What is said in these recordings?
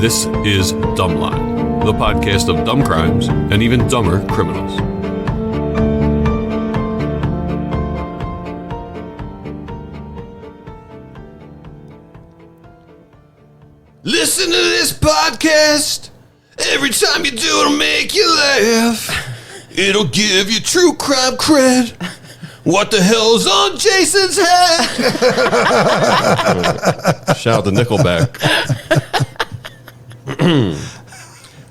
This is Dumbline, the podcast of dumb crimes and even dumber criminals. Listen to this podcast. Every time you do, it'll make you laugh. It'll give you true crime cred. What the hell's on Jason's head? Shout out to Nickelback.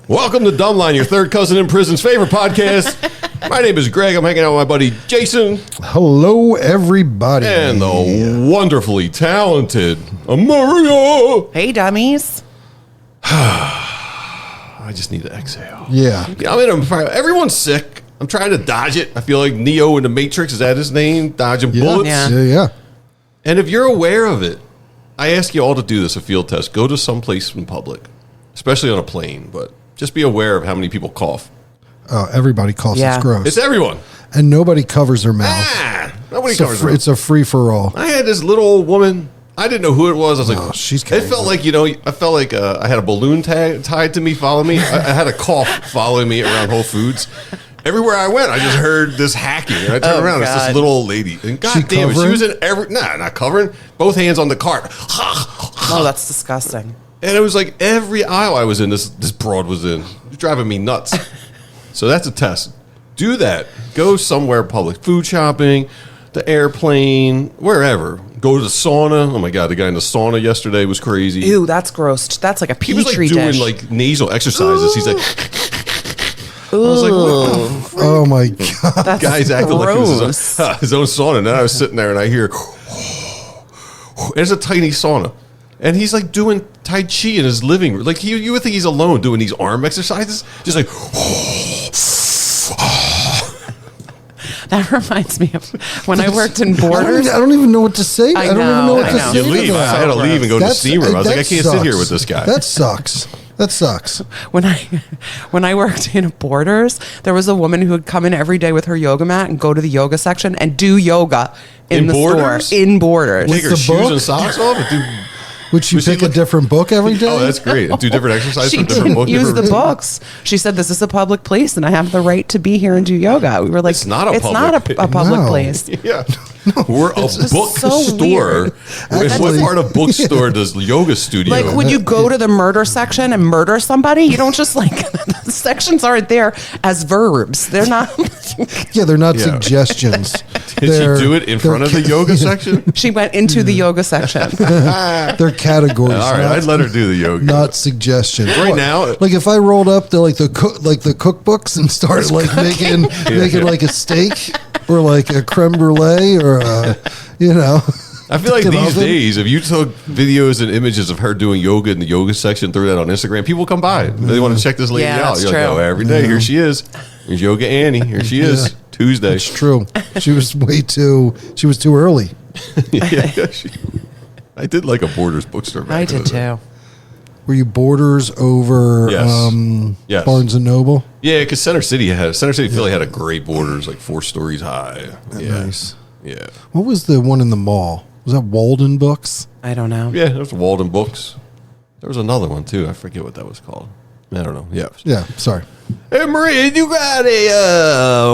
Welcome to Dumbline, your third cousin in prison's favorite podcast. My name is Greg. I'm hanging out with my buddy Jason. Hello, everybody. And the wonderfully talented Maria. Hey, dummies. I just need to exhale. Yeah. Everyone's sick. I'm trying to dodge it. I feel like Neo in the Matrix. Is that his name? Dodging bullets? Yeah. And if you're aware of it, I ask you all to do this, a field test. Go to some place in public, especially on a plane, but just be aware of how many people cough. Oh, everybody coughs. Yeah. It's gross. It's everyone. And nobody covers their mouth. Nobody covers their mouth. It's a free-for-all. I had this little old woman. I didn't know who it was. I was like, she's it crazy. felt like, I felt like I had a balloon tied to me, following me. I had a cough following me around Whole Foods. Everywhere I went, I just heard this hacking. And I turned around, it's this little old lady. And God damn it, she was in not covering. Both hands on the cart. Oh, that's disgusting. And it was like every aisle I was in, this broad was in. It was driving me nuts. So that's a test. Do that. Go somewhere public. Food shopping, the airplane, wherever. Go to the sauna. Oh my God, the guy in the sauna yesterday was crazy. Ew, that's gross. That's like a petri dish. He was like doing like nasal exercises. Ooh. He's like... I was like, what the frick? Oh my God. That's Guy's acting like it was gross. his own sauna. And then I was sitting there and I hear... And it's a tiny sauna. And he's like doing Tai Chi in his living room. Like you would think he's alone doing these arm exercises. Just like... That reminds me of when I worked in Borders. I don't even know what to say. I don't even know what to say. You leave. I had to leave and go to the steam room. I was like, I can't sit here with this guy. That sucks. That sucks. When I worked in Borders, there was a woman who would come in every day with her yoga mat and go to the yoga section and do yoga in the Borders? store. In Borders. Take her the shoes book? and socks off and do... Would she pick a different book every day? Oh, that's great. Do different exercises She from different didn't books. use the books. She said, "This is a public place, and I have the right to be here and do yoga." We were like, It's not a it's public- not a public No. place." Yeah. We're a bookstore. so weird. What part of bookstore does yoga studio? Like, would you go to the murder section and murder somebody? You don't just like the sections aren't there as verbs. They're not. Yeah, they're not suggestions. Did she do it in front of the yoga section? She went into the yoga section. They're categories. All right, I'd let her do the yoga. Not suggestions. Right now, like if I rolled up to the cookbooks and started making like a steak or like a creme brulee or I feel like an these oven. days, if you took videos and images of her doing yoga in the yoga section, threw that on Instagram, people come by. They want to check this lady Yeah, out. that's You're true. like, oh, every day, here she is. Here's Yoga Annie. Here she is. Tuesday. It's true. She was too early. I did like a Borders bookstore. I did too. Were you Borders over Yes. Barnes and Noble? Yeah, because Center City Philly had a great Borders, like 4 stories high. Yeah. Nice. Yeah. What was the one in the mall? Was that Walden Books? I don't know. Yeah, there's Walden Books. There was another one too. I forget what that was called. I don't know. Yeah. Yeah, sorry. Hey Maria, you got a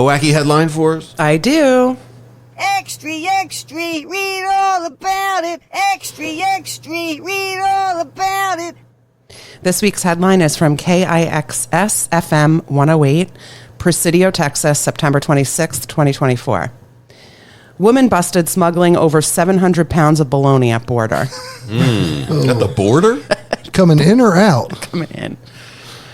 wacky headline for us? I do. Extra, extra, read all about it. Extra, extra, read all about it. This week's headline is from KIXS FM 108, Presidio, Texas, September 26th, 2024. Woman busted smuggling over 700 pounds of bologna at border. At the border? Coming in or out? Coming in.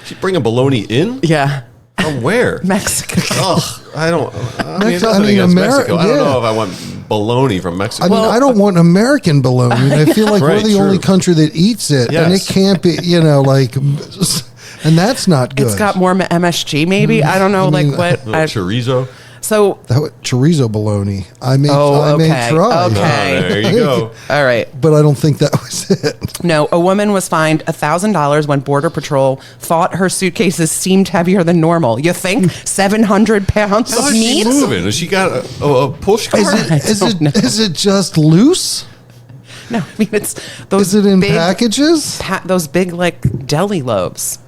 She bringing bologna in? Yeah. From where? Mexico. Ugh, I don't. I mean, Mexico- nothing against Ameri- Mexico. I don't yeah. know if I want bologna from Mexico. I mean, I don't want American bologna. I feel like Right, we're the true. only country that eats it, and it Yes. can't be, and that's not good. It's got more MSG, maybe. I don't know, what. Chorizo. So, chorizo bologna. I may okay. try. Okay. Oh, there you go. all right. But I don't think that was it. No, a woman was fined $1,000 when Border Patrol thought her suitcases seemed heavier than normal. You think 700 pounds How of is she meat? moving? Has she got a push cart? Is it just loose? No, I mean it's those. Is it in big, packages? those big like deli loaves.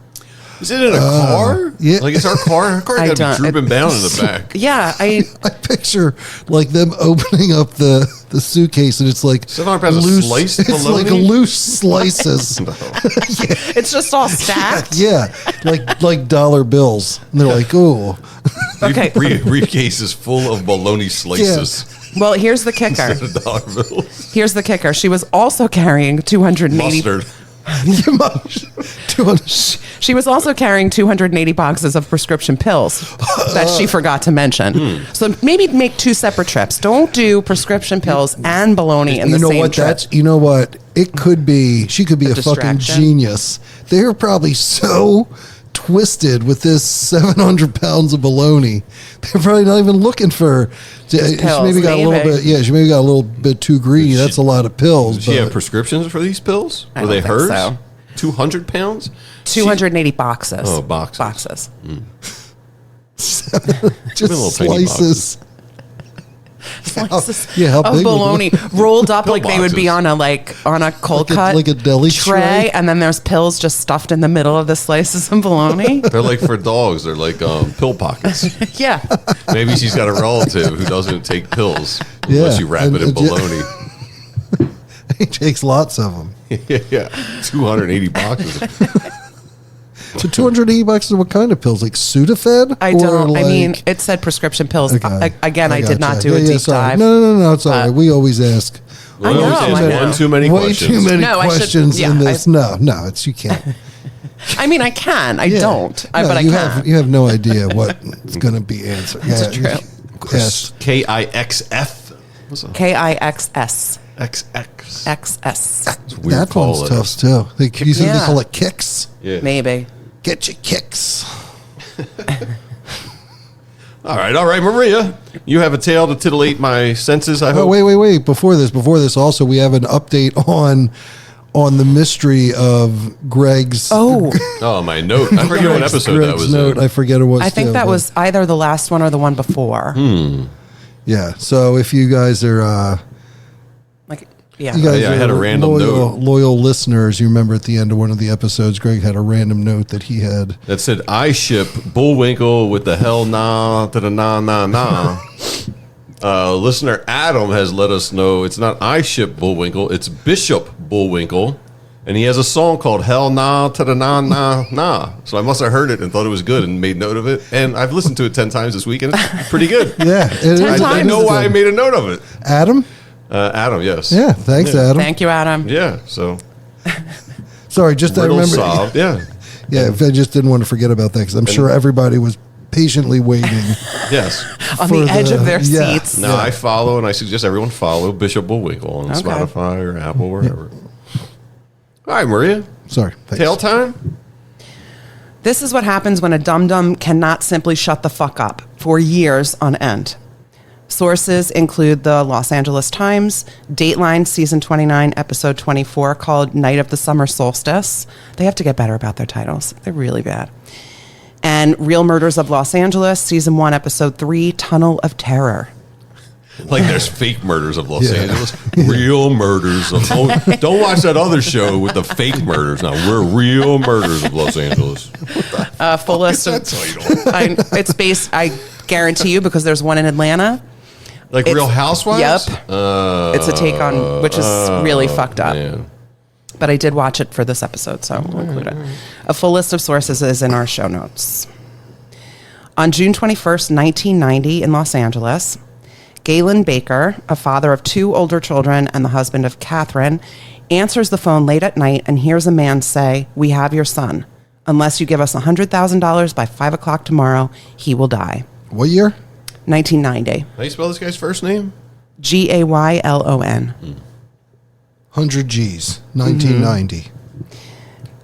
Is it in a car? yeah. Like, is our car I got to don't- be drooping down in the back? Yeah, I picture like them opening up the suitcase and it's like 700 pounds of loose. sliced It's like bologna? loose slices. it's just all stacked. Yeah, like dollar bills. And they're like, oh, Okay. Briefcase is full of bologna slices. Well, here's the kicker. Instead of dollar bills. Here's the kicker. She was also carrying 280. Mustard. 200. She was also carrying 280 boxes of prescription pills that she forgot to mention. So maybe make 2 separate trips. Don't do prescription pills and bologna in the You know same what? trip. You know what? It could be. She could be a fucking distraction. genius. They're probably so twisted with this 700 pounds of bologna. They're probably not even looking for. She pills, maybe got a little maybe. bit. Yeah, she maybe got a little bit too greedy. Did she- That's a lot of pills. Does she have but- prescriptions for these pills? I Were don't they think hers? so. 200 pounds? 280 boxes. Oh, boxes. Boxes. just little tiny slices. Slices Yeah, how of big would bologna rolled up Pill like they would be boxes. on a cold Like a- cut like a deli tray? and then there's pills just stuffed in the middle of the slices of bologna. They're like for dogs. They're like pill pockets. Yeah. Maybe she's got a relative who doesn't take pills Yeah, unless you wrap it in and- bologna. He takes lots of them. Yeah, 280 boxes. So 280 boxes of what kind of pills? Like Sudafed? I Or don't. I mean, like- it said prescription pills. Okay. Again, I did not gotcha. do a deep sorry. dive. No. It's all right. We always ask We I know, always I ask know. one too many way questions. too many No, I should- questions yeah, in this. No, it's you can't. I mean, I can. I Yeah. don't. No, But I you can. have you have no idea what's going to be answered. That's true. Yes. KIXF. What's that? KIXS. XX. XS. It's weird That call one's letters. tough too. They Yeah. call it kicks. Yeah. Maybe. Get your kicks. All right, Maria. You have a tale to titillate my senses, I Oh, hope. wait. Before this, also we have an update on the mystery of Greg's. Oh, my note. I forget what episode that Greg's was note. in. I forget it was. I think too, that but- was either the last one or the one before. Yeah. So if you guys are. Like, yeah. You guys Yeah, I had a are random loyal listeners. You remember at the end of one of the episodes, Greg had a random note that he had. That said, I ship Bullwinkle with the hell nah to the nah nah nah. Listener Adam has let us know it's not I ship Bullwinkle, it's Bishop Bullwinkle. And he has a song called Hell Nah to the Nah Nah Nah. So I must have heard it and thought it was good and made note of it. And I've listened to it 10 times this week and it's pretty good. Yeah. It is. I know why I made a note of it. Adam? Adam, yes. Yeah. Thanks, Adam. Thank you, Adam. Yeah, so Sorry, just I riddle remember. solved. Yeah. Yeah, I just didn't want to forget about that because I'm sure everybody was patiently waiting. Yes. On for the edge of their yeah. seats. No, I follow and I suggest everyone follow Bishop Bullwinkle on Okay. Spotify or Apple or wherever. All right, Maria. Sorry. Thanks. Tail time? This is what happens when a dum-dum cannot simply shut the fuck up for years on end. Sources include the Los Angeles Times, Dateline Season 29, Episode 24, called Night of the Summer Solstice. They have to get better about their titles. They're really bad. And Real Murders of Los Angeles, Season 1, Episode 3, Tunnel of Terror. Like there's fake murders of Los Yeah. Angeles, real murders of. Don't watch that other show with the fake murders. Now we're real murders of Los Angeles. Full list of. That title. It's based, I guarantee you, because there's one in Atlanta. Like It's- Real Housewives. Yep. It's a take on, which is really fucked up. Man. But I did watch it for this episode, so we'll include it. A full list of sources is in our show notes. On June 21st, 1990, in Los Angeles, Galen Baker, a father of 2 older children and the husband of Catherine, answers the phone late at night and hears a man say, "We have your son. Unless you give us $100,000 by 5 o'clock tomorrow, he will die." What year? 1990. How do you spell this guy's first name? Gaylon. 100 G's. 1990.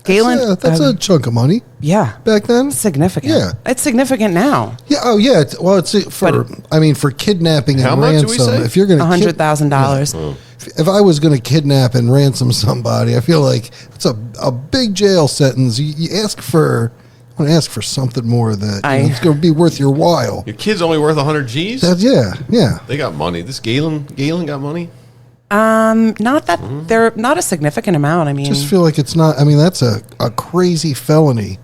Galen. That's a chunk of money yeah. back then. Significant. Yeah. It's significant now. Yeah. Oh, yeah. It's for. I mean, for kidnapping and How much do we ransom. say? If you're going to $100,000. if I was going to kidnap and ransom somebody, I feel like it's a big jail sentence. You ask for. I want to ask for something more that it's going to be worth your while. Your kid's only worth 100 G's. Yeah. They got money. This Galen got money. Not that they're not a significant amount. I mean, Just feel like it's not. I mean, that's a crazy felony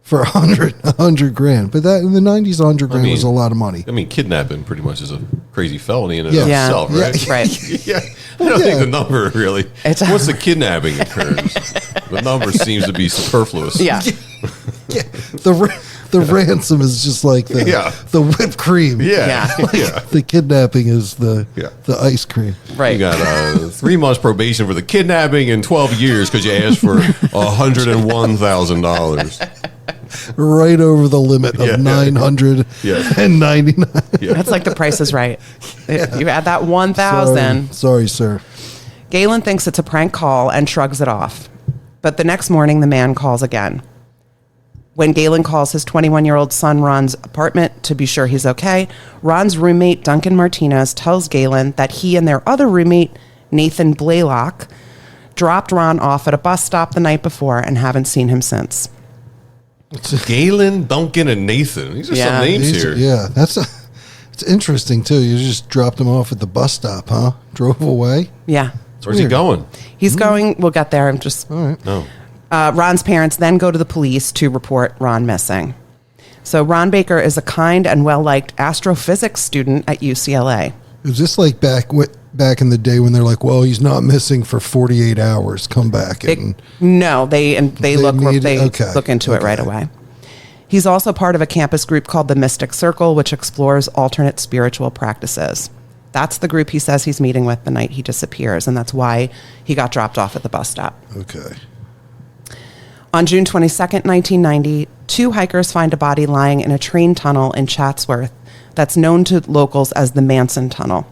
for 100 grand. But that in the 90s, 100 grand was a lot of money. I mean, kidnapping pretty much is a crazy felony in and Yeah. of Yeah. itself, right? right. Yeah, I don't think the number really. It's- What's the kidnapping occurs? The number seems to be superfluous. Yeah. Yeah, the ransom is just like the whipped cream. Yeah, Yeah. yeah. The kidnapping is the Yeah. ice cream. Right. You got 3 months probation for the kidnapping and 12 years because you asked for $101,000. Right over the limit of Yeah. 999. That's like the Price is Right. You add that 1,000. Sorry, sir. Galen thinks it's a prank call and shrugs it off. But the next morning, the man calls again. When Galen calls his 21-year-old son Ron's apartment to be sure he's okay, Ron's roommate, Duncan Martinez, tells Galen that he and their other roommate, Nathan Blaylock, dropped Ron off at a bus stop the night before and haven't seen him since. Galen, Duncan, and Nathan. These are Yeah. some names These- here. Yeah, it's interesting too. You just dropped him off at the bus stop, huh? Drove away. Yeah. Where's he going? He's going, we'll get there. I'm just. All right. No. Ron's parents then go to the police to report Ron missing. So Ron Baker is a kind and well-liked astrophysics student at UCLA. Is this like back in the day when they're like, well, he's not missing for 48 hours. Come back and No, they look okay. look into it right away. He's also part of a campus group called the Mystic Circle, which explores alternate spiritual practices. That's the group he says he's meeting with the night he disappears, and that's why he got dropped off at the bus stop. okay. On June 22nd, 1990, 2 hikers find a body lying in a train tunnel in Chatsworth that's known to locals as the Manson Tunnel.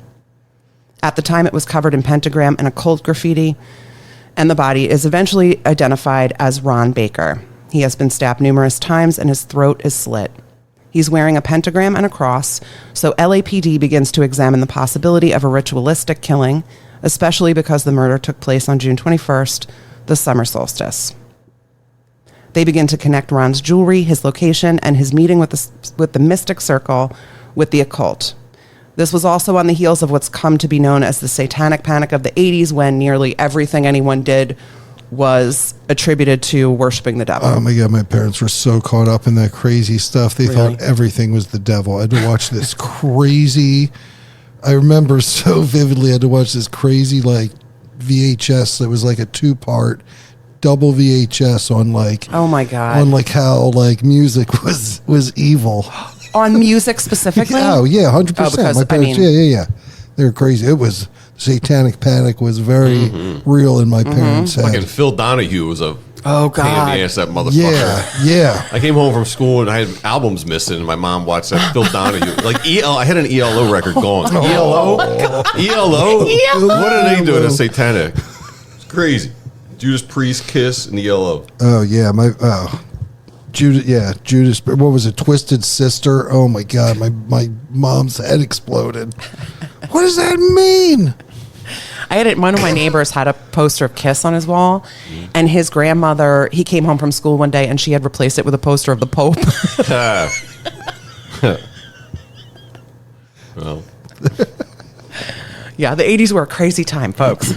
At the time, it was covered in pentagram and occult graffiti, and the body is eventually identified as Ron Baker. He has been stabbed numerous times, and his throat is slit. He's wearing a pentagram and a cross, so LAPD begins to examine the possibility of a ritualistic killing, especially because the murder took place on June 21st, the summer solstice. They begin to connect Ron's jewelry, his location, and his meeting with the Mystic Circle with the occult. This was also on the heels of what's come to be known as the Satanic Panic of the 80s, when nearly everything anyone did was attributed to worshiping the devil. Oh my God, my parents were so caught up in that crazy stuff. They thought everything was the devil. I had to watch this crazy, I remember so vividly, I had to watch this crazy like VHS that was like a 2-part double VHS on like, Oh my God. on like how like music was evil. On music specifically? Oh yeah, 100%. because, My parents, yeah. They were crazy. It was Satanic Panic was very real in my parents' head. Fucking Phil Donahue was a Oh, pain in God. the ass, that motherfucker. Yeah. I came home from school and I had albums missing, and my mom watched that Phil Donahue. Like I had an ELO record going. ELO? ELO? What are they doing at Satanic? It's crazy. Judas Priest, Kiss, and ELO. Oh yeah, Judas. What was it? Twisted Sister. Oh my God, my mom's head exploded. What does that mean? One of my neighbors had a poster of Kiss on his wall, and his grandmother, he came home from school one day and she had replaced it with a poster of the Pope. Well, Yeah, the 80s were a crazy time, folks.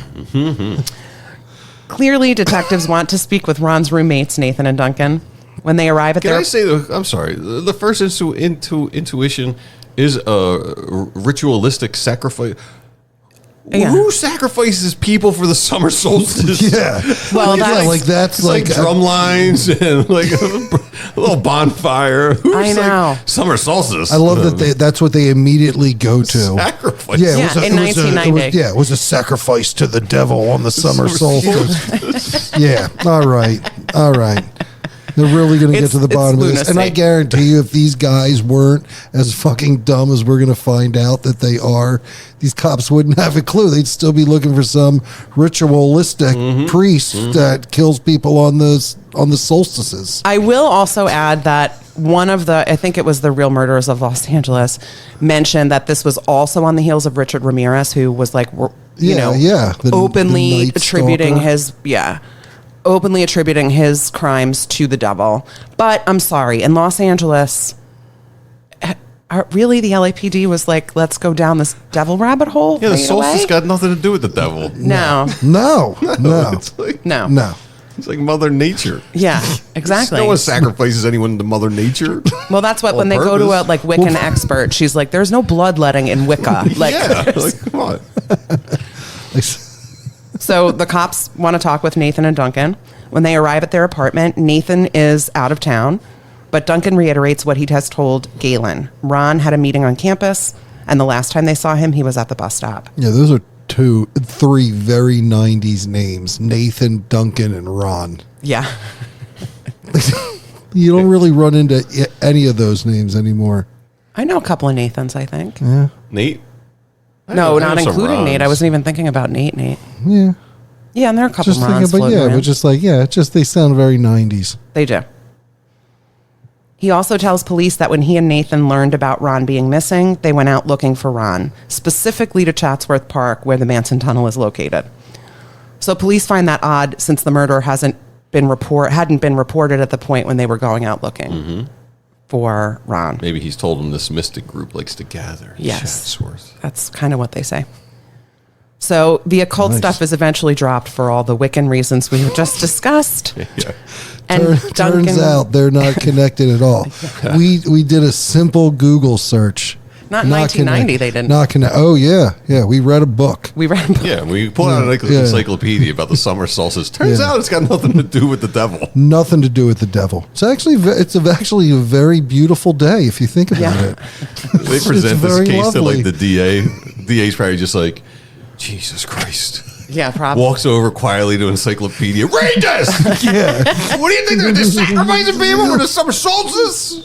Clearly, detectives want to speak with Ron's roommates, Nathan and Duncan. When they arrive at can their... I say, I'm sorry, the first intuition is a ritualistic sacrifice. Yeah. Who sacrifices people for the summer solstice? Yeah. Well, that's- like that's It's like drum lines and like a little bonfire. Who's I know. Like summer solstice. I love that that's what they immediately go to. Sacrifice. Yeah, Yeah, in 1990. It was a sacrifice to the devil on the summer solstice. Yeah. All right. They're really going to get It's- to the it's bottom of this. And I lunacy. guarantee you, if these guys weren't as fucking dumb as we're going to find out that they are, these cops wouldn't have a clue. They'd still be looking for some ritualistic priest that kills people on the solstices. I will also add that one of the, I think it was the Real Murderers of Los Angeles, mentioned that this was also on the heels of Richard Ramirez, who was like, The openly Night attributing Stalker. openly attributing his crimes to the devil. But I'm sorry, in Los Angeles, really, the LAPD was like, let's go down this devil rabbit hole? Yeah, the right solstice away? got nothing to do with the devil. No. No. It's like, No. No. it's like Mother Nature. Yeah, exactly. No one sacrifices anyone to Mother Nature. Well, that's what, On when they go to a purpose. Wiccan expert, she's like, there's no bloodletting in Wicca. Like, Yeah, like, come on. So the cops want to talk with Nathan and Duncan. When they arrive at their apartment, Nathan is out of town, but Duncan reiterates what he has told Galen. Ron had a meeting on campus, and the last time they saw him, he was at the bus stop. Yeah, those are three very 90s names. Nathan, Duncan, and Ron. Yeah. You don't really run into any of those names anymore. I know a couple of Nathans, I think. Yeah. Nate? No, I know not some including Nate. I Rons. wasn't even thinking about Nate. Yeah. Yeah, and there are a couple Just of thinking, Rons but floating yeah, around. but just like, yeah, just they sound very 90s. They do. He also tells police that when he and Nathan learned about Ron being missing, they went out looking for Ron, specifically to Chatsworth Park, where the Manson Tunnel is located. So police find that odd, since the murder hadn't been reported at the point when they were going out looking for Ron. Maybe he's told him this mystic group likes to gather. in Yes. Chatsworth. That's kind of what they say. So the occult Nice. stuff is eventually dropped for all the Wiccan reasons we have just discussed. Yeah. And Turns out they're not connected at all. We did a simple Google search. Not in 1990 they didn't. Not connect. Oh yeah, we read a book. We read a book. Yeah, we pulled out an Yeah. encyclopedia about the summer solstice. Turns Yeah. out it's got nothing to do with the devil. Nothing to do with the devil. It's actually actually a very beautiful day if you think about Yeah. it. They present this very case to lovely. like the DA. DA's probably just like, Jesus Christ. Yeah, probably. Walks over quietly to encyclopedia. Read this! Yeah, What do you think they're just sacrificing people for the summer solstice?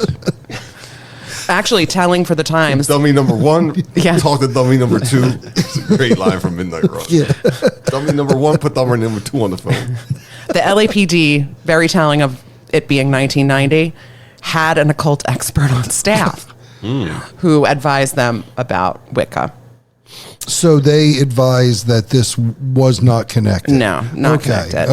Actually, telling for the Times. Dummy number one, Yeah. talk to dummy number two. It's a great line from Midnight Rush. yeah. Dummy number one, put dummy number two on the phone. The LAPD, very telling of it being 1990, had an occult expert on staff who advised them about Wicca. So they advised that this was not connected. No, not okay, connected.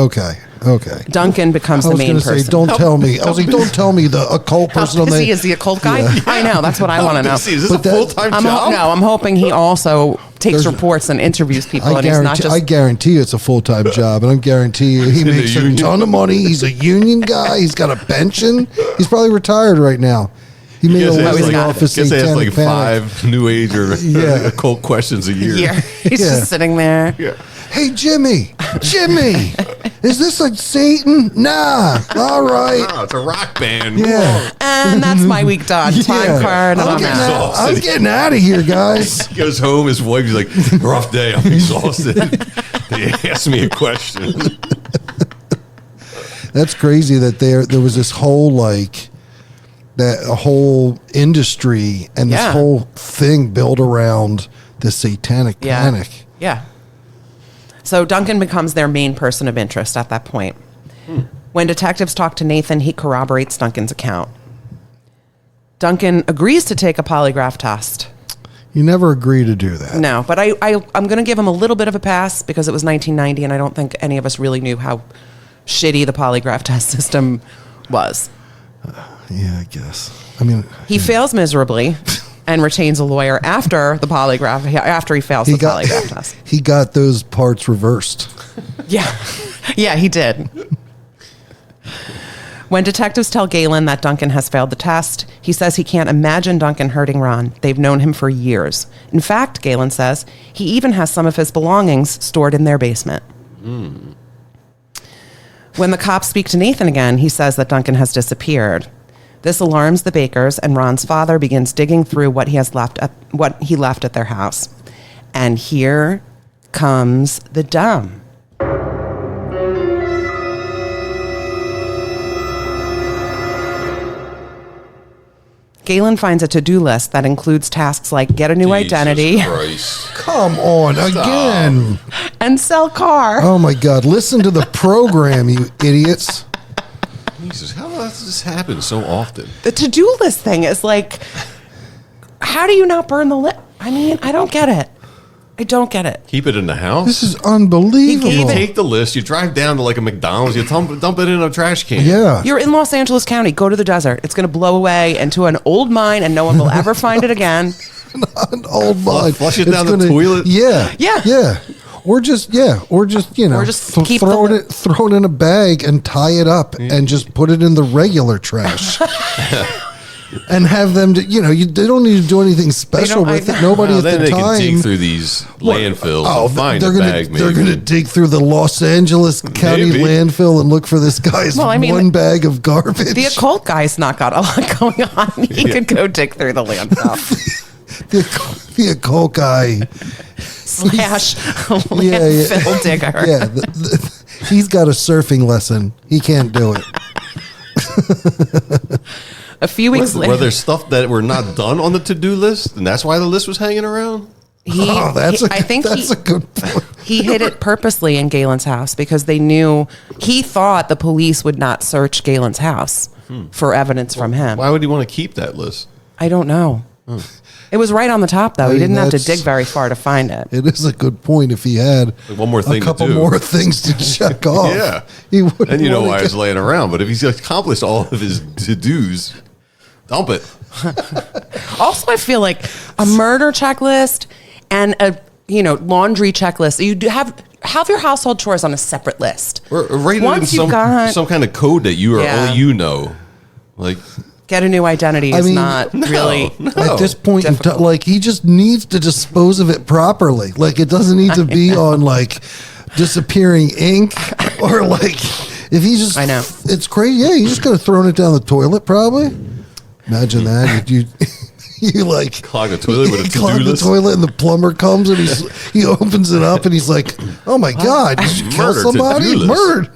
Okay. Duncan becomes I the was main going to person. say, don't tell me. I was like, don't tell me the occult How person on busy the. is the occult guy? I know. That's what I want to know. See, is this But a that- full-time job? I'm hoping he also takes There's- reports and interviews people, I and he's not just. guarantee you it's a full time job, and I guarantee you he In the makes a union. ton of money. He's a union guy. He's got a pension. He's probably retired right now. He made a Guess he has living like- off his guess he has satanic like panic. 5 New Age or Yeah. occult questions a year. Yeah, he's Yeah. just sitting there. Yeah. Hey Jimmy, is this like Satan? Nah. All right. Oh, it's a rock band. Yeah. And that's my week done. Time Yeah. card, and I'm getting out. out. I'm getting out of here, guys. He goes home, his wife is like, rough day, I'm exhausted. They asked me a question. That's crazy that there was this whole a whole industry and this Yeah. whole thing built around the satanic Yeah. panic. Yeah. So Duncan becomes their main person of interest at that point. When detectives talk to Nathan, he corroborates Duncan's account. Duncan agrees to take a polygraph test. You never agree to do that. No, but I'm going to give him a little bit of a pass because it was 1990, and I don't think any of us really knew how shitty the polygraph test system was. Yeah, I guess. I mean, He fails miserably and retains a lawyer after the polygraph, after he fails the polygraph test. he got those parts reversed. Yeah. Yeah, he did. When detectives tell Galen that Duncan has failed the test, he says he can't imagine Duncan hurting Ron. They've known him for years. In fact, Galen says, he even has some of his belongings stored in their basement. When the cops speak to Nathan again, he says that Duncan has disappeared. This alarms the Bakers, and Ron's father begins digging through what he left at their house. And here comes the dumb. Galen finds a to-do list that includes tasks like get a new identity Christ. Come on, again. and sell car. Oh my God. Listen to the program, you idiots. Jesus, how does this happen so often? The to-do list thing is like, how do you not burn the list? I mean, I don't get it. I don't get it. Keep it in the house? This is unbelievable. He You gave take the list, you drive down to like a McDonald's, you dump it in a trash can. Yeah. You're in Los Angeles County. Go to the desert. It's going to blow away into an old mine, and no one will ever find it again. An old mine. Flush it down the toilet? Yeah. Yeah. Yeah. Or just keep throw it in a bag and tie it up and just put it in the regular trash. And have them, they don't need to do anything special with it. Nobody at then the they time. can dig through these landfills and find a bag, maybe. They're going to dig through the Los Angeles County Maybe. landfill and look for this guy's one bag of garbage. The occult guy's not got a lot going on. He could go dig through the landfill. the occult guy / landfill digger. Yeah, he's got a surfing lesson. He can't do it. A few weeks later, Were there stuff that were not done on the to-do list, and that's why the list was hanging around? That's a good point. He hid it purposely in Galen's house because he thought the police would not search Galen's house for evidence from him. Why would he want to keep that list? I don't know. It was right on the top, though. He didn't have to dig very far to find it. It is a good point. If he had One more thing a couple to do. more things to check off, Yeah. he wouldn't. And you know wanna why get- it's laying around. But if he's accomplished all of his to-dos, dump it. Also, I feel like a murder checklist and a laundry checklist. You do have your household chores on a separate list. Or write it in Once you've got some kind of code that only you know. Like, get a new identity is not really. At this point in time, like, he just needs to dispose of it properly. Like, it doesn't need to be on like disappearing ink or like if he just. I know. It's crazy. Yeah, you just could have thrown it down the toilet probably. Imagine that. You like clog the toilet with a to-do clog the list. toilet and the plumber comes and he opens it up and he's like, "Oh my god, did you kill Murder somebody? to-do list. Murdered."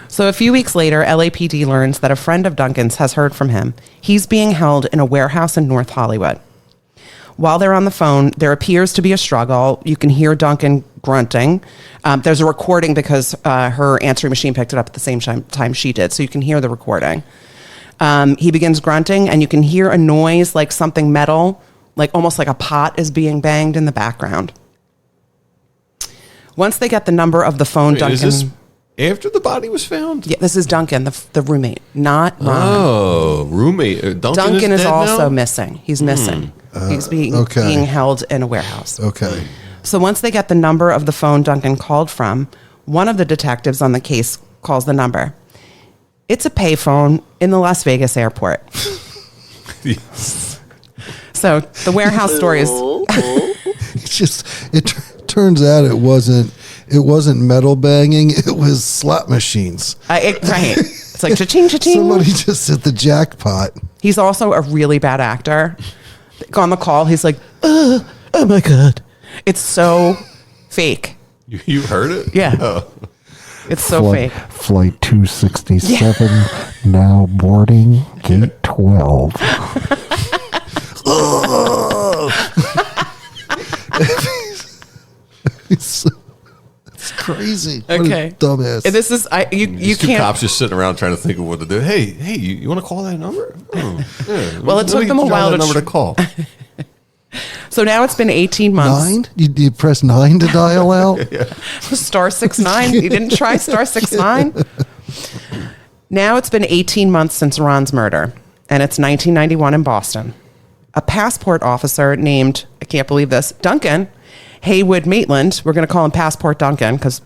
So a few weeks later, LAPD learns that a friend of Duncan's has heard from him. He's being held in a warehouse in North Hollywood. While they're on the phone, there appears to be a struggle. You can hear Duncan grunting. There's a recording because her answering machine picked it up at the same time she did, so you can hear the recording. He begins grunting, and you can hear a noise like something metal, like almost like a pot is being banged in the background. Once they get the number of the phone, Duncan... Is this after the body was found? Yeah, this is Duncan, the roommate, not Ron. Oh, roommate. Duncan is dead also now? missing. He's missing. He's being held in a warehouse. Okay. So once they get the number of the phone Duncan called from, one of the detectives on the case calls the number. It's a payphone in the Las Vegas airport. So the warehouse story is... It's just turns out it wasn't metal banging, it was slot machines. right. It's like cha-ching, cha-ching. Somebody just hit the jackpot. He's also a really bad actor. On the call, he's like, oh my God. It's so fake. You heard it? Yeah. Oh. It's so fake. Flight 267, now boarding gate 12. It's crazy. What a Okay. dumbass. And this is, you These two can't. cops just sitting around trying to think of what to do. Hey, you want to call that number? Oh, yeah. Well, it Let took me them a try while that to number to call. So now it's been 18 months. 9? You press 9 to dial out? Star 69. You didn't try star 69? Now it's been 18 months since Ron's murder, and it's 1991 in Boston. A passport officer named, I can't believe this, Duncan Haywood Maitland. We're going to call him Passport Duncan because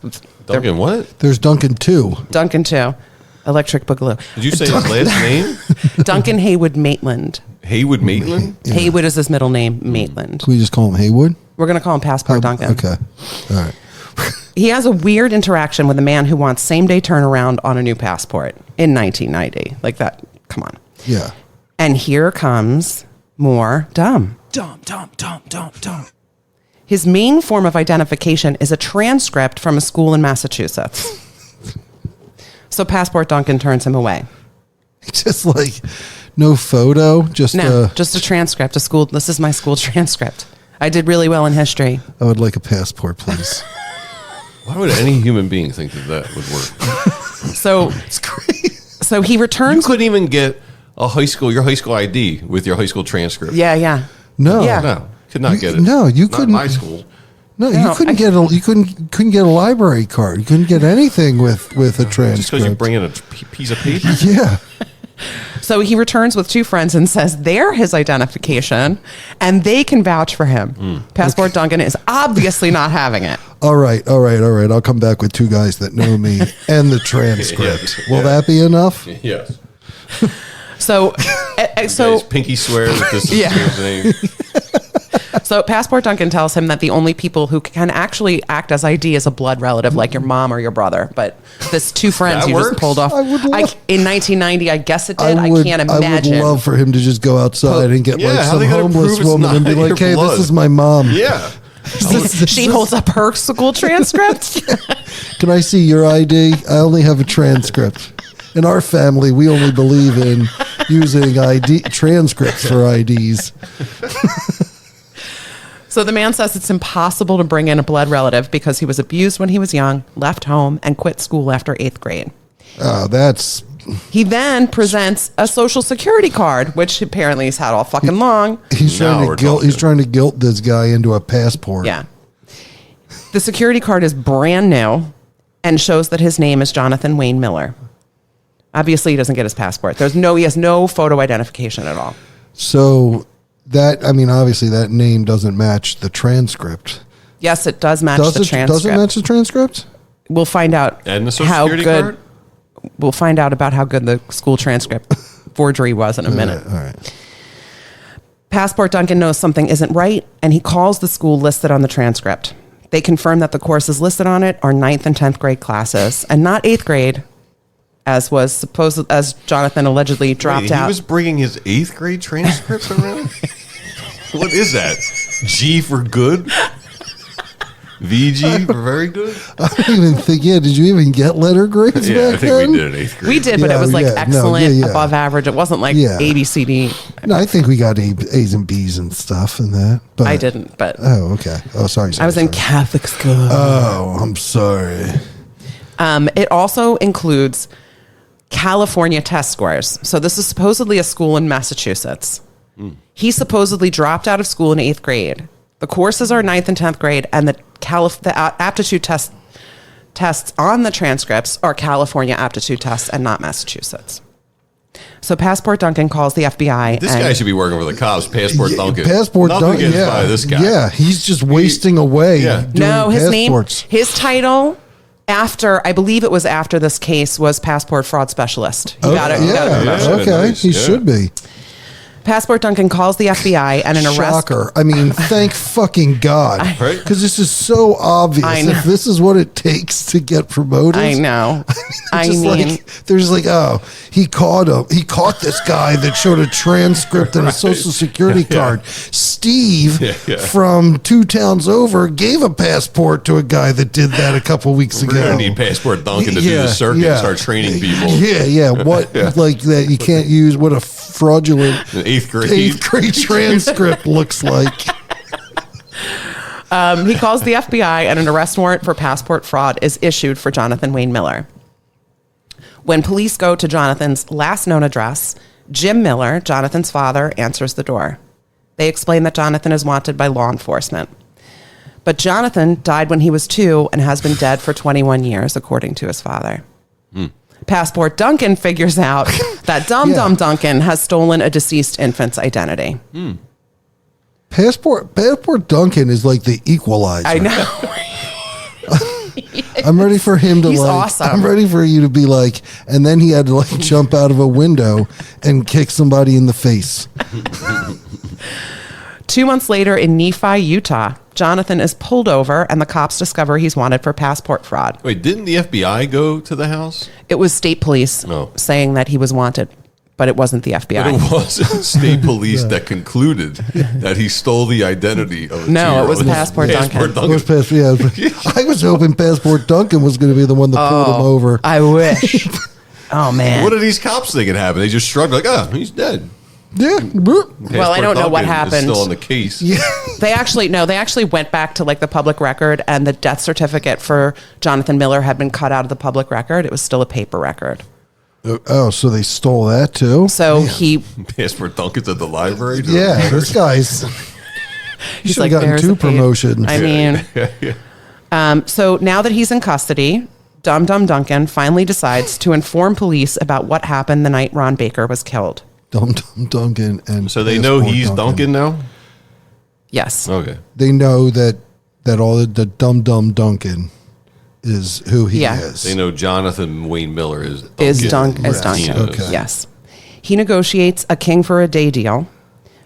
Duncan, what? There's Duncan 2. Duncan too. Electric Boogaloo. Did you say his last name? Duncan Haywood Maitland. Haywood Maitland? Haywood is his middle name, Maitland. Can we just call him Haywood? We're going to call him Passport Duncan. Okay. All right. He has a weird interaction with a man who wants same-day turnaround on a new passport in 1990. Like that. Come on. Yeah. And here comes more dumb. Dumb. His main form of identification is a transcript from a school in Massachusetts. So Passport Duncan turns him away. Just like no photo, just Just a transcript. This is my school transcript. I did really well in history. I would like a passport, please. Why would any human being think that would work? So It's great. So he You returns. couldn't even get your high school ID with your high school transcript. Yeah. No. Yeah. No. Could not get it. No, you Not couldn't. in my school. No, you couldn't get a you couldn't get a library card. You couldn't get anything with a transcript. Just because you bring in a piece of paper. Yeah. So he returns with two friends and says they're his identification and they can vouch for him. Passport Duncan is obviously not having it. All right. I'll come back with two guys that know me and the transcript. Yeah. Will that be enough? Yes. So, Guys, pinky swear that this is his name. So Passport Duncan tells him that the only people who can actually act as ID is a blood relative like your mom or your brother. But this two friends That you works? just pulled off. I would love- In 1990, I guess it did. I can't imagine. I would love for him to just go outside and get Yeah, like how some they gonna homeless prove it's woman and be not like, your "Hey, blood?" this is my mom. Yeah. She holds up her school transcript. Can I see your ID? I only have a transcript. In our family, we only believe in using ID transcripts for IDs. So the man says it's impossible to bring in a blood relative because he was abused when he was young, left home, and quit school after 8th grade. Oh, that's He then presents a social security card, which apparently he's had all fucking long. he's Now trying we're to guilt. talking. He's trying to guilt this guy into a passport. Yeah. The security card is brand new and shows that his name is Jonathan Wayne Miller. Obviously, he doesn't get his passport. He has no photo identification at all. So that, I mean, obviously that name doesn't match the transcript. Yes, it does match the transcript. Does it match the transcript? We'll find out And the social how security good. card? We'll find out about how good the school transcript forgery was in a minute. All right. Passport Duncan knows something isn't right, and he calls the school listed on the transcript. They confirm that the courses listed on it are 9th and 10th grade classes, and not 8th grade, as Jonathan allegedly dropped Wait, out. He was bringing his 8th grade transcripts around? What is that? G for good? VG for very good? I don't even think. Yeah, did you even get letter grades Yeah, I back think then? we did in 8th grade. We did, but Yeah, it was like yeah, no, excellent, yeah. above average. It wasn't like Yeah. A, B, C, D. No, I think we got A's and B's and stuff in that. But I didn't, but Oh, okay. Oh, sorry. I was in Catholic school. Oh, I'm sorry. It also includes California test scores. So this is supposedly a school in Massachusetts. He supposedly dropped out of school in 8th grade. The courses are 9th and 10th grade, and the aptitude tests on the transcripts are California aptitude tests and not Massachusetts. So Passport Duncan calls the FBI. This guy should be working for the cops. Passport Duncan. Passport Nothing Duncan. gets by this guy. Yeah, he's just wasting away. Yeah. doing No, his passports. name, his title, I believe it was after this case, was passport fraud specialist. You got it. You got it. Yeah. Okay, Nice, he yeah. should be. Passport Duncan calls the FBI and an arrest. Shocker. I mean, thank fucking God. Right? Because this is so obvious. I know. If this is what it takes to get promoted. I know. I Just mean, like, there's like, oh, he caught him. He caught this guy that showed a transcript and a social security card. Steve from 2 towns over gave a passport to a guy that did that a couple weeks We're ago. going to need Passport Duncan to do the circuit and start training people. Yeah. What, like that you can't use, what a fraudulent In 8th grade. 8th grade transcript looks like. he calls the FBI and an arrest warrant for passport fraud is issued for Jonathan Wayne Miller. When police go to Jonathan's last known address, Jim Miller, Jonathan's father, answers the door. They explain that Jonathan is wanted by law enforcement. But Jonathan died when he was 2 and has been dead for 21 years, according to his father. Passport Duncan figures out that Dum Duncan has stolen a deceased infant's identity. Passport Duncan is like the equalizer. I know. I'm ready for him to He's like. awesome. I'm ready for you to be like, and then he had to like jump out of a window and kick somebody in the face. 2 months later in Nephi, Utah, Jonathan is pulled over and the cops discover he's wanted for passport fraud. Wait, didn't the FBI go to the house? It was state police saying that he was wanted, but it wasn't the FBI. But it wasn't state police that concluded that he stole the identity of a No, it was 2-year-old. Passport Duncan. It was I was hoping Passport Duncan was going to be the one that pulled him over. I wish. Oh, man. What are these cops thinking happened? They just shrugged like, oh, he's dead. Yeah. Well, I don't know what Passport Duncan is happened. Still on the case. Yeah. They actually went back to like the public record, and the death certificate for Jonathan Miller had been cut out of the public record. It was still a paper record. Oh, so they stole that too? So he Passport Duncan's at the library. Yeah, this guy's. You should have gotten "There's 2 a page." promotions. I mean, so now that he's in custody, Dum Duncan finally decides to inform police about what happened the night Ron Baker was killed. Dum Duncan and So they know Passport he's Duncan now? Yes. Okay. They know that all the Dum Duncan is who he Yeah. is. They know Jonathan Wayne Miller is Duncan. Is Duncan. Martinez. Okay. Yes. He negotiates a king for a day deal,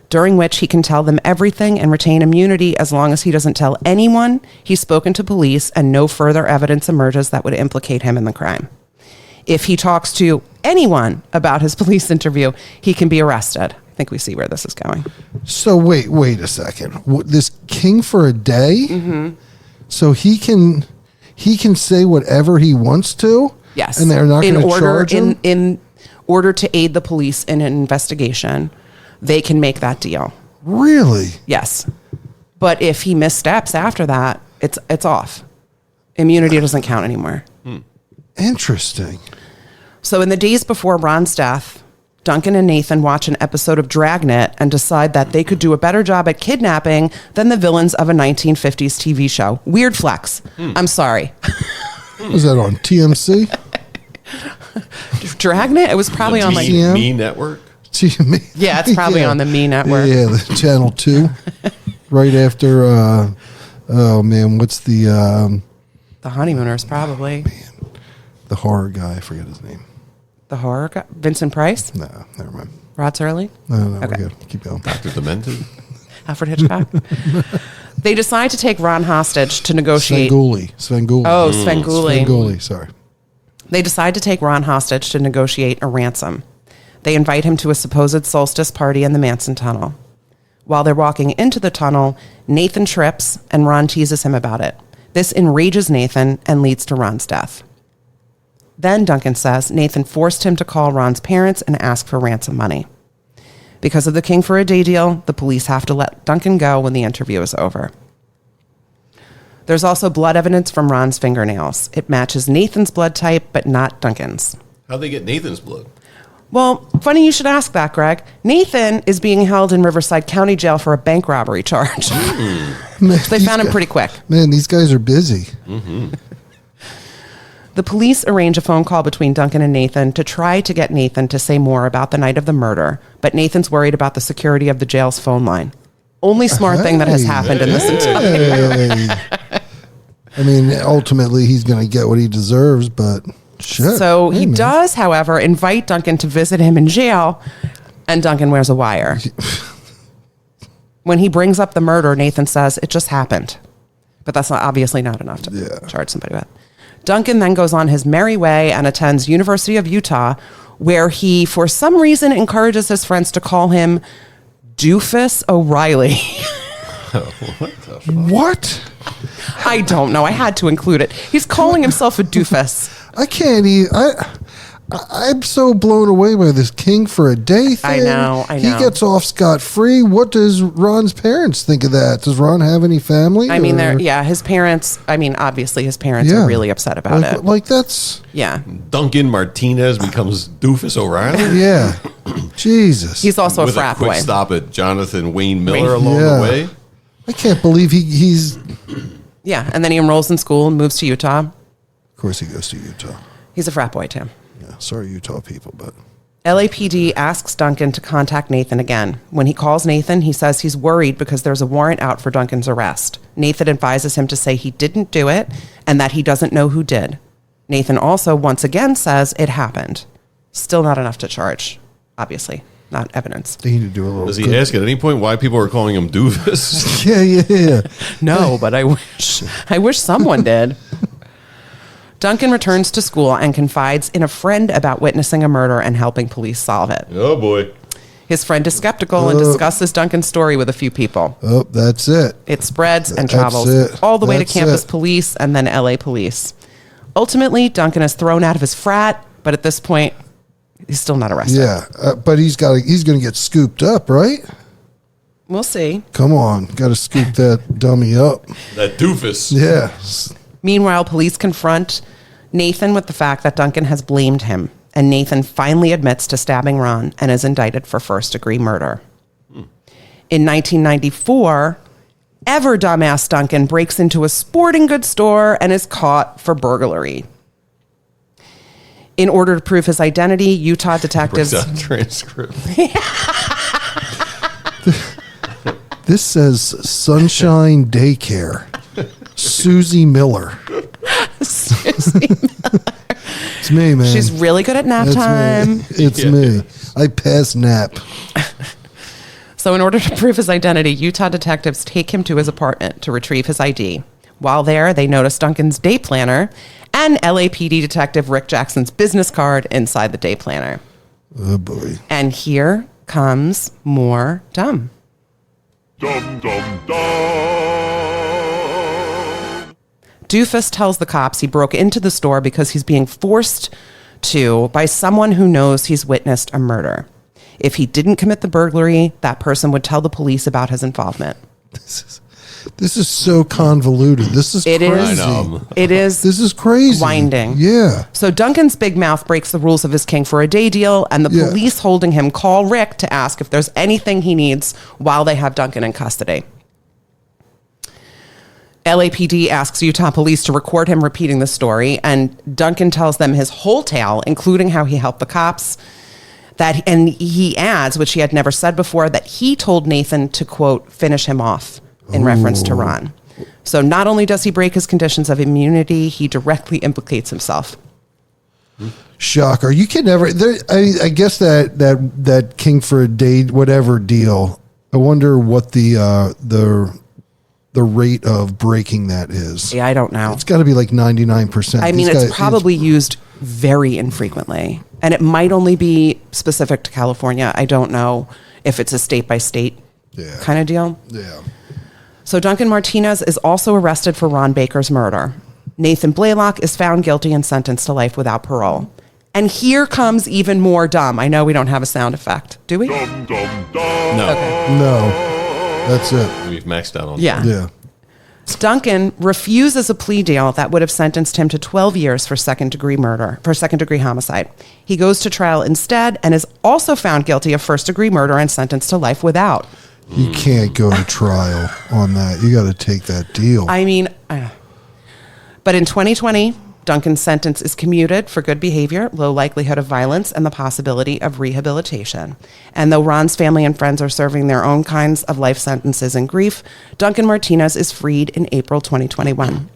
during which he can tell them everything and retain immunity as long as he doesn't tell anyone he's spoken to police and no further evidence emerges that would implicate him in the crime. If he talks to anyone about his police interview, he can be arrested. I think we see where this is going. So wait a second. This king for a day? Mm-hmm. So he can say whatever he wants to? Yes. And they're not going to charge him? In order to aid the police in an investigation, they can make that deal. Really? Yes. But if he missteps after that, it's off. Immunity doesn't count anymore. Interesting. So in the days before Ron's death, Duncan and Nathan watch an episode of Dragnet and decide that they could do a better job at kidnapping than the villains of a 1950s TV show. Weird flex. I'm sorry. Was that on TMC? Dragnet? It was probably on like... TM? Me Network? TMC? Yeah, it's probably on the Me Network. Yeah, the Channel 2. Right after, what's the Honeymooners, probably. the horror guy? I forget his name. The horror guy? Vincent Price? No, never mind. Rod Serling? No, Okay. we're good. Keep going. Dr. Demented? Alfred Hitchcock? They decide to take Ron hostage to negotiate... Svengoolie. Oh, Svengoolie. Svengoolie, sorry. They decide to take Ron hostage to negotiate a ransom. They invite him to a supposed Solstice party in the Manson tunnel. While they're walking into the tunnel, Nathan trips and Ron teases him about it. This enrages Nathan and leads to Ron's death. Then, Duncan says, Nathan forced him to call Ron's parents and ask for ransom money. Because of the king for a day deal, the police have to let Duncan go when the interview is over. There's also blood evidence from Ron's fingernails. It matches Nathan's blood type, but not Duncan's. How'd they get Nathan's blood? Well, funny you should ask that, Greg. Nathan is being held in Riverside County Jail for a bank robbery charge. Man, They found him pretty quick. Man, these guys are busy. The police arrange a phone call between Duncan and Nathan to try to get Nathan to say more about the night of the murder, but Nathan's worried about the security of the jail's phone line. Only smart thing that has happened in this entire... Hey. I mean, ultimately, he's going to get what he deserves, but shit. So Hey, he man. does, however, invite Duncan to visit him in jail, and Duncan wears a wire. When he brings up the murder, Nathan says, it just happened. But that's obviously not enough to charge somebody with. Duncan then goes on his merry way and attends University of Utah, where he, for some reason, encourages his friends to call him Doofus O'Reilly. What? I don't know. I had to include it. He's calling himself a doofus. I can't even. I'm so blown away by this king for a day thing. I know. He gets off scot-free. What does Ron's parents think of that? Does Ron have any family? I mean, or- his parents, obviously his parents are really upset about it. Like, that's... Yeah. Duncan Martinez becomes Doofus O'Reilly? Yeah. Jesus. He's also With a frat quick boy. stop at Jonathan Wayne Miller along Yeah. the way? I can't believe he's... Yeah. And then he enrolls in school and moves to Utah. Of course he goes to Utah. He's a frat boy, too. Yeah, sorry, Utah people, but... LAPD asks Duncan to contact Nathan again. When he calls Nathan, he says he's worried because there's a warrant out for Duncan's arrest. Nathan advises him to say he didn't do it and that he doesn't know who did. Nathan also once again says it happened. Still not enough to charge, obviously. Not evidence. They need to do a little... Does he ask at any point why people are calling him Doofus? Yeah. No, but I wish someone did. Duncan returns to school and confides in a friend about witnessing a murder and helping police solve it. Oh, boy. His friend is skeptical and discusses Duncan's story with a few people. Oh, that's it. It spreads and That's travels it. all the way to That's campus it. police and then LA police. Ultimately, Duncan is thrown out of his frat, but at this point, he's still not arrested. Yeah, but he's going to get scooped up, right? We'll see. Come on. Got to scoop that dummy up. That Doofus. Yeah. Meanwhile, police confront Nathan with the fact that Duncan has blamed him, and Nathan finally admits to stabbing Ron and is indicted for first-degree murder. In 1994, ever dumbass Duncan breaks into a sporting goods store and is caught for burglary. In order to prove his identity, Utah detectives... Breaks out a transcript. This says Sunshine Daycare. Susie Miller. Susie It's me, man. She's really good at nap That's time. me. It's me. I pass nap. So in order to prove his identity, Utah detectives take him to his apartment to retrieve his ID. While there, they notice Duncan's day planner and LAPD detective Rick Jackson's business card inside the day planner. Oh, boy. And here comes more dumb. Dum dum dum. Doofus tells the cops he broke into the store because he's being forced to by someone who knows he's witnessed a murder. If he didn't commit the burglary, that person would tell the police about his involvement. This is so convoluted. This is crazy. I know. It is. This is crazy. Winding. Yeah. So Duncan's big mouth breaks the rules of his king for a day deal, and the police holding him call Rick to ask if there's anything he needs while they have Duncan in custody. LAPD asks Utah police to record him repeating the story, and Duncan tells them his whole tale, including how he helped the cops. And he adds, which he had never said before, that he told Nathan to, quote, finish him off in reference to Ron. So not only does he break his conditions of immunity, he directly implicates himself. Shocker. You can never. I guess that king for a day, whatever deal. I wonder what the rate of breaking that is. Yeah, I don't know. It's got to be like 99%. I mean, it's probably used very infrequently, and it might only be specific to California. I don't know if it's a state by state kind of deal. Yeah. So Duncan Martinez is also arrested for Ron Baker's murder. Nathan Blaylock is found guilty and sentenced to life without parole. And here comes even more dumb. I know we don't have a sound effect, do we? Dum dum dum. No. Okay. No. That's it. We've maxed out on Yeah. Yeah. Duncan refuses a plea deal that would have sentenced him to 12 years for second-degree homicide. He goes to trial instead and is also found guilty of first-degree murder and sentenced to life without. You can't go to trial on that. You got to take that deal. I mean, but in 2020, Duncan's sentence is commuted for good behavior, low likelihood of violence, and the possibility of rehabilitation. And though Ron's family and friends are serving their own kinds of life sentences in grief, Duncan Martinez is freed in April 2021.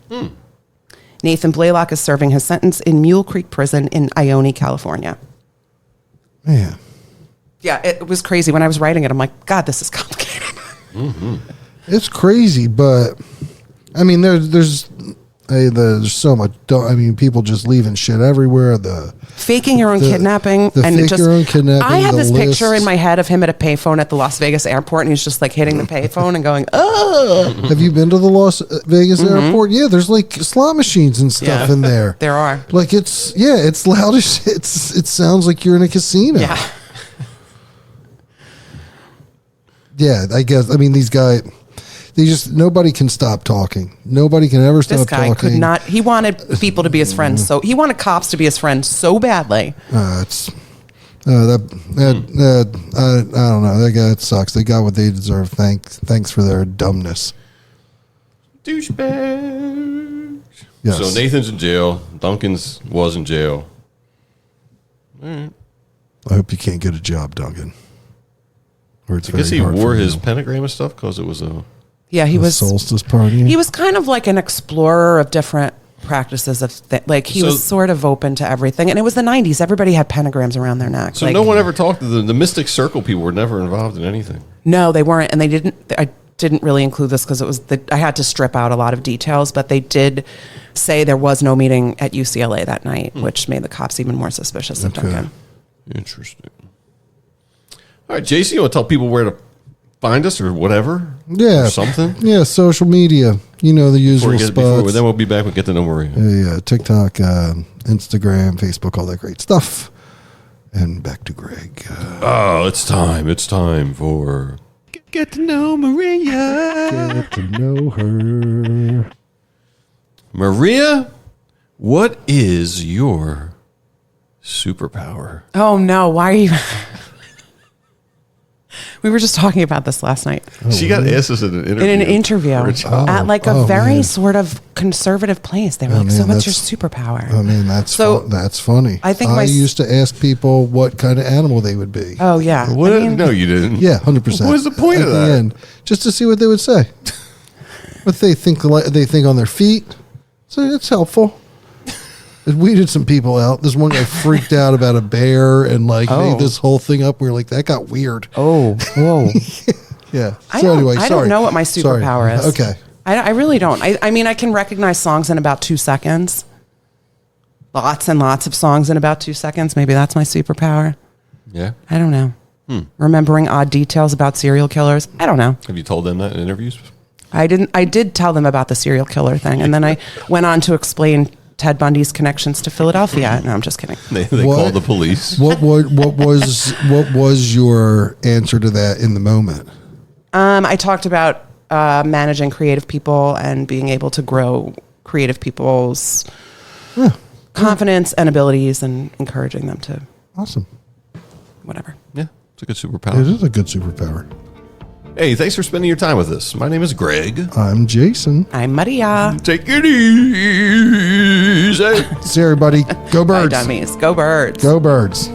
Nathan Blaylock is serving his sentence in Mule Creek Prison in Ione, California. Man. Yeah, it was crazy. When I was writing it, I'm like, God, this is complicated. It's crazy, but I mean, there's so much. People just leaving shit everywhere. Faking your own kidnapping, your own kidnapping. I have this list. picture in my head of him at a payphone at the Las Vegas airport, and he's just like hitting the payphone and going, "Oh." Have you been to the Las Vegas airport? Yeah, there's like slot machines and stuff in there. There are. Like it's loud as shit. It sounds like you're in a casino. Yeah. Yeah, I guess. I mean, these guys. Nobody can stop talking. Nobody can ever stop talking. This guy could not. He wanted people to be his friends, so he wanted cops to be his friends so badly. I don't know. That guy sucks. They got what they deserve. Thanks for their dumbness. Douchebag. Yes. So Nathan's in jail. Duncan's was in jail. All right. I hope you can't get a job, Duncan. Or it's I guess very he hard wore for his you. pentagram and stuff because it was a... Yeah, he The was. Solstice party. He was kind of like an explorer of different practices of he was sort of open to everything, and it was the 90s. Everybody had pentagrams around their neck. So no one ever talked to the Mystic Circle people were never involved in anything. No, they weren't, and they didn't. I didn't really include this because it was I had to strip out a lot of details, but they did say there was no meeting at UCLA that night, which made the cops even more suspicious of Duncan. Interesting. All right, JC, you want to tell people where to find us or whatever? Yeah. Or something? Yeah, social media. You know, the usual spots. Then we'll be back with Get to Know Maria. Yeah, TikTok, Instagram, Facebook, all that great stuff. And back to Greg. It's time. It's time for Get to Know Maria. Get to know her. Maria, what is your superpower? Oh no! Why are you? We were just talking about this last night She got asked this in an interview. in an interview for a job. at like a Oh, very man. sort of conservative place. They were like, man, "So what's your that's- superpower?" I mean, that's So, that's funny. I think I my s- used to ask people what kind of animal they would be. Oh yeah. What? I mean, No, you didn't. Yeah, 100%. What was the point At of the that? end, just to see what they would say. What they think on their feet. So it's helpful. It weeded some people out. This one guy freaked out about a bear and like made this whole thing up. We were like, that got weird. oh, whoa. Yeah. I So don't, anyway, I sorry. don't know what my Sorry. superpower is. Okay. I really don't. I mean, I can recognize songs in about 2 seconds. Lots and lots of songs in about 2 seconds. Maybe that's my superpower. Yeah. I don't know. Remembering odd details about serial killers. I don't know. Have you told them that in interviews? I didn't. I did tell them about the serial killer thing, and then I went on to explain Ted Bundy's connections to Philadelphia. No, I'm just kidding. They What? called the police. What was your answer to that in the moment? I talked about managing creative people and being able to grow creative people's confidence and abilities, and encouraging them to Awesome. whatever. Yeah, it's a good It superpower. is a good superpower. Hey, thanks for spending your time with us. My name is Greg. I'm Jason. I'm Maria. Take it easy. See everybody. Go Bye, birds. dummies. Go birds. Go birds.